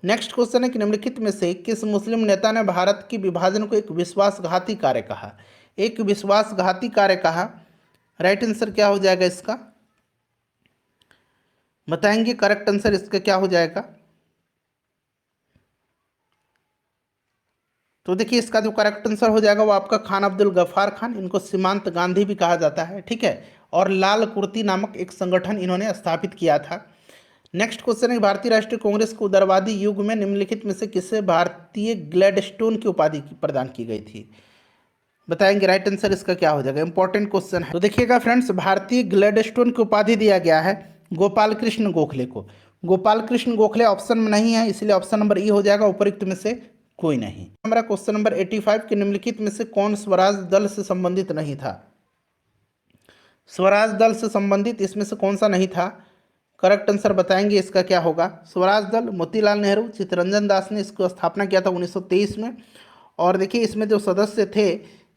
नेक्स्ट क्वेश्चन है कि निम्नलिखित में से किस मुस्लिम नेता ने भारत की विभाजन को एक विश्वासघाती कार्य कहा। एक विश्वासघाती कार्य कहा, राइट आंसर क्या हो जाएगा इसका, बताएंगे करेक्ट आंसर इसका क्या हो जाएगा। तो देखिए इसका जो करेक्ट आंसर हो जाएगा वो आपका खान अब्दुल गफ्फार खान, इनको सीमांत गांधी भी कहा जाता है। ठीक है, और लाल कुर्ती नामक एक संगठन इन्होंने स्थापित किया था। नेक्स्ट क्वेश्चन है भारतीय राष्ट्रीय कांग्रेस को उदारवादी युग में निम्नलिखित में से किसे भारतीय ग्लैडस्टोन की उपाधि प्रदान की गई थी, बताएंगे राइट आंसर इसका क्या हो जाएगा। इंपॉर्टेंट क्वेश्चन है। तो देखिएगा फ्रेंड्स, भारतीय ग्लैडस्टोन की उपाधि दिया गया है गोपाल कृष्ण गोखले को। गोपाल कृष्ण गोखले ऑप्शन में नहीं है, इसलिए ऑप्शन नंबर ई हो जाएगा, उपयुक्त में से कोई नहीं। हमारा क्वेश्चन नंबर 85 के निम्नलिखित में से कौन स्वराज दल से संबंधित नहीं था। स्वराज दल से संबंधित इसमें से कौन सा नहीं था, करेक्ट आंसर बताएंगे इसका क्या होगा। स्वराज दल मोतीलाल नेहरू, चित्तरंजन दास ने इसको स्थापना किया था 1923 में। और देखिए इसमें जो सदस्य थे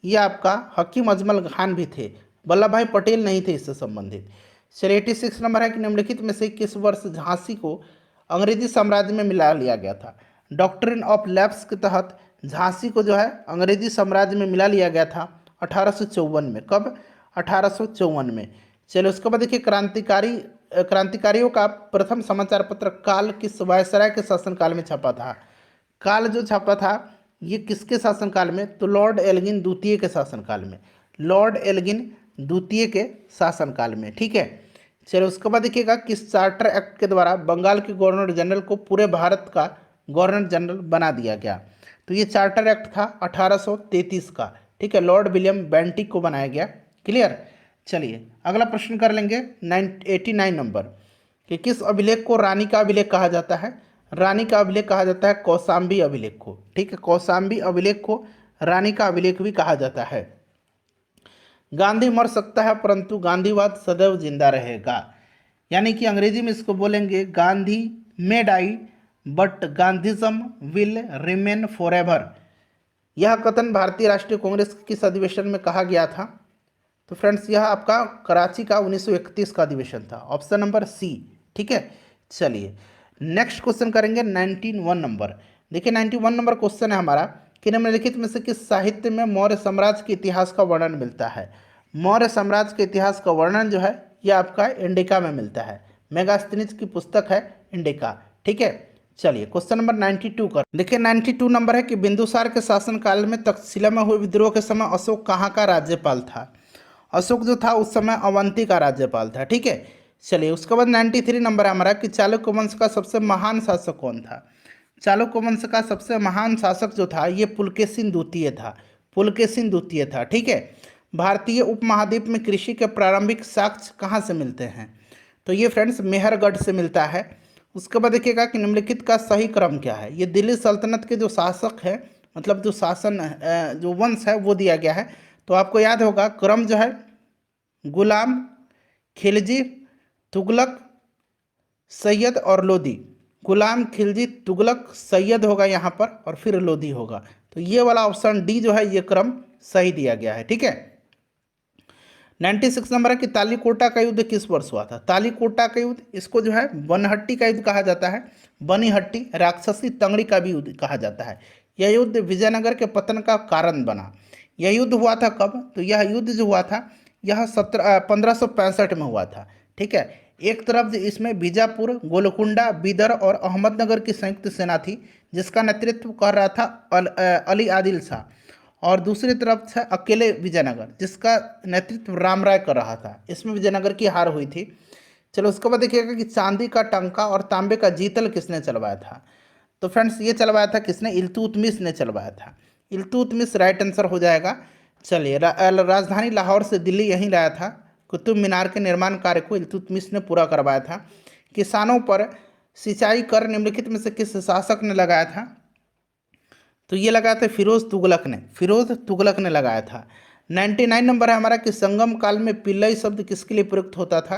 ये आपका हकीम अजमल खान भी थे, वल्लभ भाई पटेल नहीं थे इससे संबंधित। चलिए 86 नंबर है कि निम्नलिखित में से किस वर्ष झांसी को अंग्रेजी साम्राज्य में मिला लिया गया था। डॉक्ट्रिन ऑफ लैप्स के तहत झांसी को जो है अंग्रेजी साम्राज्य में मिला लिया गया था 1854 में। कब, 1854 में। चलो उसके बाद देखिए क्रांतिकारियों का प्रथम समाचार पत्र काल किस वायसराय के शासनकाल में छपा था। काल जो छपा था ये किसके शासनकाल में, तो लॉर्ड एल्गिन द्वितीय के शासनकाल में, लॉर्ड एल्गिन द्वितीय के शासनकाल में। ठीक है, चलो उसके बाद देखिएगा किस चार्टर एक्ट के द्वारा बंगाल के गवर्नर जनरल को पूरे भारत का गवर्नर जनरल बना दिया गया। तो ये चार्टर एक्ट था 1833 का। ठीक है, लॉर्ड विलियम बेंटिक को बनाया गया। क्लियर। चलिए अगला प्रश्न कर लेंगे 89 नंबर कि किस अभिलेख को रानी का अभिलेख कहा जाता है। रानी का अभिलेख कहा जाता है कौशाम्बी अभिलेख को। ठीक है, कौशाम्बी अभिलेख को रानी का अभिलेख भी कहा जाता है। गांधी मर सकता है परंतु गांधीवाद सदैव जिंदा रहेगा, यानी कि अंग्रेजी में इसको बोलेंगे Gandhi may die but Gandhism will remain forever. यह कथन भारतीय राष्ट्रीय कांग्रेस के किस अधिवेशन में कहा गया था। तो फ्रेंड्स यह आपका कराची का 1931 का अधिवेशन था, ऑप्शन नंबर सी। ठीक है, चलिए नेक्स्ट क्वेश्चन करेंगे 91 नंबर। देखिए 91 नंबर क्वेश्चन है हमारा कि निम्नलिखित में से किस साहित्य में मौर्य साम्राज्य के इतिहास का वर्णन मिलता है। मौर्य साम्राज्य के इतिहास का वर्णन जो है यह आपका इंडिका में मिलता है। मेगास्थनीज की पुस्तक है इंडिका। ठीक है, चलिए क्वेश्चन नंबर 92 कर। देखिए 92 नंबर है कि बिंदुसार के शासनकाल में तक्षशिला में हुए विद्रोह के समय अशोक कहाँ का राज्यपाल था। अशोक जो था उस समय अवंती का राज्यपाल था। ठीक है, चलिए उसके बाद 93 नंबर है हमारा कि चालुक्य वंश का सबसे महान शासक कौन था। चालुक्य वंश का सबसे महान शासक जो था ये पुलकेशिन द्वितीय था। पुलकेशिन द्वितीय था। ठीक है, भारतीय उपमहाद्वीप में कृषि के प्रारंभिक साक्ष्य कहाँ से मिलते हैं, तो ये फ्रेंड्स मेहरगढ़ से मिलता है। उसके बाद देखिएगा कि निम्नलिखित का सही क्रम क्या है। ये दिल्ली सल्तनत के जो शासक है, मतलब जो शासन जो वंश है वो दिया गया है। तो आपको याद होगा क्रम जो है गुलाम, खिलजी, तुगलक, सैयद और लोधी। गुलाम, खिलजी, तुगलक, सैयद होगा यहाँ पर और फिर लोधी होगा। तो ये वाला ऑप्शन डी जो है ये क्रम सही दिया गया है। ठीक है, 96 नंबर है कि तालीकोटा का युद्ध किस वर्ष हुआ था। तालीकोटा का युद्ध इसको जो है बनहट्टी का युद्ध कहा जाता है। बनीहट्टी राक्षसी तंगड़ी का भी युद्ध कहा जाता है। यह युद्ध विजयनगर के पतन का कारण बना। यह युद्ध हुआ था कब, तो यह युद्ध जो हुआ था यह 1565 में हुआ था। ठीक है, एक तरफ इसमें बीजापुर, गोलकुंडा, बीदर और अहमदनगर की संयुक्त सेना थी जिसका नेतृत्व कर रहा था अली आदिल शाह, और दूसरी तरफ था अकेले विजयनगर जिसका नेतृत्व राम राय कर रहा था। इसमें विजयनगर की हार हुई थी। चलो उसके बाद देखिएगा कि चांदी का टंका और तांबे का जीतल किसने चलवाया था। तो फ्रेंड्स ये चलवाया था किसने, इल्तुतमिश ने चलवाया था। इल्तुतमिश राइट आंसर हो जाएगा। चलिए राजधानी लाहौर से दिल्ली यहीं लाया था। कुतुब मीनार के निर्माण कार्य को इल्तुतमिश ने पूरा करवाया था। किसानों पर सिंचाई कर निम्नलिखित में से किस शासक ने लगाया था, तो ये लगाया था फिरोज तुगलक ने लगाया था। 99 नंबर है हमारा कि संगम काल में पिल्लई शब्द किसके लिए प्रयुक्त होता था,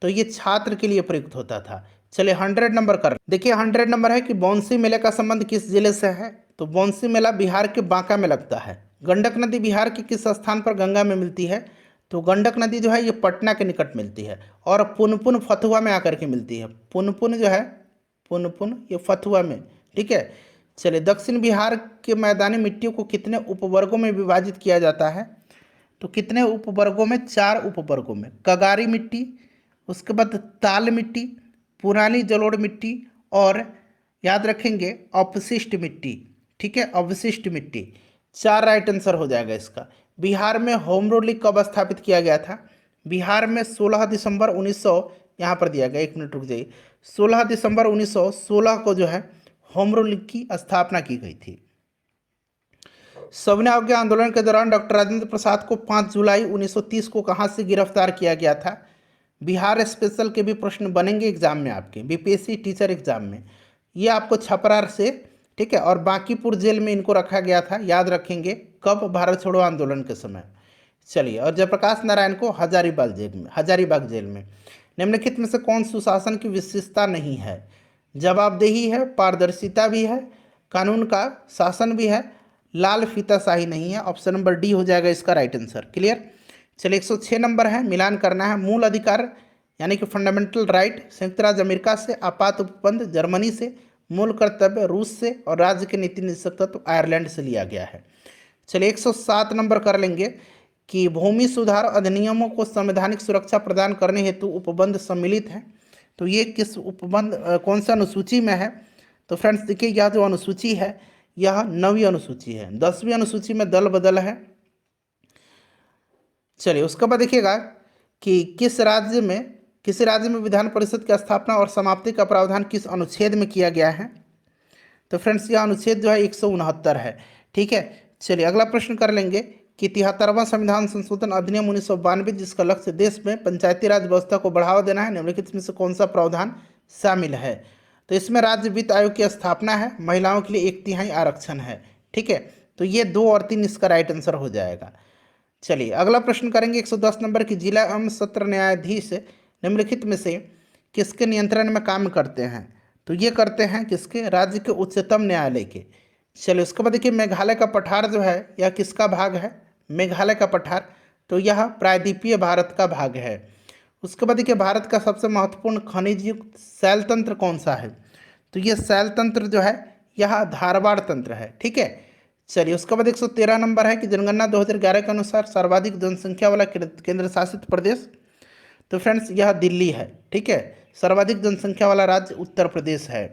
तो ये छात्र के लिए प्रयुक्त होता था। चलिए 100 नंबर कर। देखिए 100 नंबर है कि बौंसी मेले का संबंध किस जिले से है, तो बौंसी मेला बिहार के बांका में लगता है। गंडक नदी बिहार के किस स्थान पर गंगा में मिलती है, तो गंडक नदी जो है ये पटना के निकट मिलती है और पुनपुन फतुहा में आकर के मिलती है। पुनपुन जो है पुनपुन ये फतुहा में। ठीक है, चलिए दक्षिण बिहार के मैदानी मिट्टियों को कितने उपवर्गों में विभाजित किया जाता है, तो कितने उपवर्गों में, 4 उपवर्गों में। कगारी मिट्टी, उसके बाद ताल मिट्टी, पुरानी जलोढ़ मिट्टी और याद रखेंगे अवशिष्ट मिट्टी। ठीक है, अवशिष्ट मिट्टी। 4 राइट आंसर हो जाएगा इसका। बिहार में होम रूल लीग कब स्थापित किया गया था, बिहार में 16 दिसंबर 1900, यहाँ पर दिया गया, 1 मिनट रुक जाइए, 16 दिसंबर 1916 को जो है होम रूल लीग की स्थापना की गई थी। सविनय अवज्ञा आंदोलन के दौरान डॉक्टर राजेंद्र प्रसाद को 5 जुलाई 1930 को कहां से गिरफ्तार किया गया था। बिहार स्पेशल के भी प्रश्न बनेंगे एग्जाम में आपके, बीपीएससी टीचर एग्जाम में। ये आपको छपरा से, ठीक है, और बांकीपुर जेल में इनको रखा गया था, याद रखेंगे कब, भारत छोड़ो आंदोलन के समय। चलिए, और जयप्रकाश नारायण को हजारीबाग जेल में। निम्नलिखित में से कौन सुशासन की विशेषता नहीं है, जवाबदेही है, पारदर्शिता भी है, कानून का शासन भी है, लाल फीताशाही नहीं है। ऑप्शन नंबर डी हो जाएगा इसका राइट आंसर। क्लियर। चलिए 106 नंबर है, मिलान करना है। मूल अधिकार यानी कि फंडामेंटल राइट संयुक्त राज्य अमेरिका से, आपात उपबंध जर्मनी से, मूल कर्तव्य रूस से और राज्य के नीति निषेधक तत्व आयरलैंड से लिया गया है। चलिए 107 नंबर कर लेंगे कि भूमि सुधार अधिनियमों को संवैधानिक सुरक्षा प्रदान करने हेतु उपबंध सम्मिलित है। तो ये किस उपबंध कौन सा अनुसूची में है? तो फ्रेंड्स देखिए, यह जो अनुसूची है यह 9वीं अनुसूची है। 10वीं अनुसूची में दल बदल है। चलिए उसके बाद देखिएगा कि किस राज्य में विधान परिषद की स्थापना और समाप्ति का प्रावधान किस अनुच्छेद में किया गया है? तो फ्रेंड्स यह अनुच्छेद जो है 169 है। ठीक है, चलिए अगला प्रश्न कर लेंगे कि 73वां संविधान संशोधन अधिनियम 1992 जिसका लक्ष्य देश में पंचायती राज व्यवस्था को बढ़ावा देना है, निम्नलिखित में से कौन सा प्रावधान शामिल है? तो इसमें राज्य वित्त आयोग की स्थापना है, महिलाओं के लिए 1/3 आरक्षण है। ठीक है, तो ये 2 और 3 इसका राइट आंसर हो जाएगा। चलिए अगला प्रश्न करेंगे 110 नंबर की, जिला एवं सत्र न्यायाधीश निम्नलिखित में से किसके नियंत्रण में काम करते हैं? तो ये करते हैं किसके? राज्य के उच्चतम न्यायालय के। चलिए उसके बाद देखिए, मेघालय का पठार जो है यह किसका भाग है? मेघालय का पठार, तो यह प्रायद्वीपीय भारत का भाग है। उसके बाद देखिए, भारत का सबसे महत्वपूर्ण खनिज युक्त शैल तंत्र कौन सा है? तो ये शैल तंत्र जो है यह धारवाड़ तंत्र है। ठीक है, चलिए उसके बाद 113 नंबर है कि जनगणना 2011 के अनुसार सर्वाधिक जनसंख्या वाला केंद्र शासित प्रदेश? तो फ्रेंड्स यह दिल्ली है। ठीक है, सर्वाधिक जनसंख्या वाला राज्य उत्तर प्रदेश है।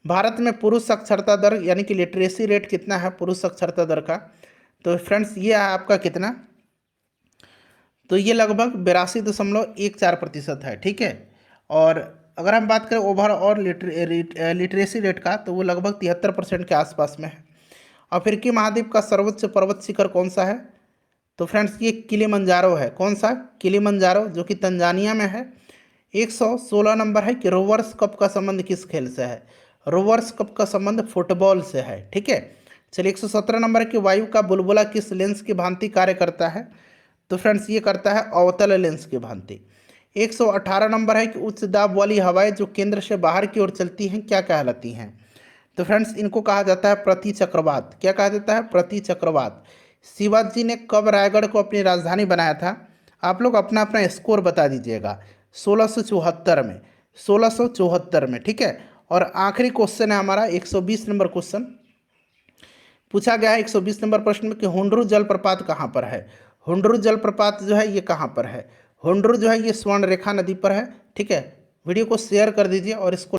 भारत में पुरुष साक्षरता दर यानी कि लिटरेसी रेट कितना है पुरुष साक्षरता दर का? तो फ्रेंड्स ये है आपका कितना? तो ये लगभग 82.14% है। ठीक है, और अगर हम बात करें ओवरऑल लिटरेसी रेट का तो वो लगभग 73% के आसपास में है। अफ्रीकी महाद्वीप का सर्वोच्च पर्वत शिखर कौन सा है? तो फ्रेंड्स ये किलिमंजारो है। कौन सा? किलिमंजारो, जो कि तंजानिया में है। 116 नंबर है कि रोवर्स कप का संबंध किस खेल से है? रोवर्स कप का संबंध फुटबॉल से है। ठीक है, चलिए 117 नंबर है कि वायु का बुलबुला किस लेंस की भांति कार्य करता है? तो फ्रेंड्स ये करता है अवतल लेंस की भांति। 118 नंबर है कि उच्च दाब वाली हवाएं जो केंद्र से बाहर की ओर चलती हैं क्या कहलाती हैं? तो फ्रेंड्स इनको कहा जाता है प्रति चक्रवात। क्या कहा जाता है? प्रति चक्रवात। शिवाजी ने कब रायगढ़ को अपनी राजधानी बनाया था? आप लोग अपना अपना स्कोर बता दीजिएगा। 1674 में, 1674 में। ठीक है, और आखिरी क्वेश्चन है हमारा 120 नंबर क्वेश्चन पूछा गया है 120 नंबर प्रश्न में कि हुंडरू जलप्रपात कहाँ पर है? हुंडरू जलप्रपात जो है ये कहाँ पर है? हुंडरू जो है ये स्वर्ण रेखा नदी पर है। ठीक है, वीडियो को शेयर कर दीजिए और इसको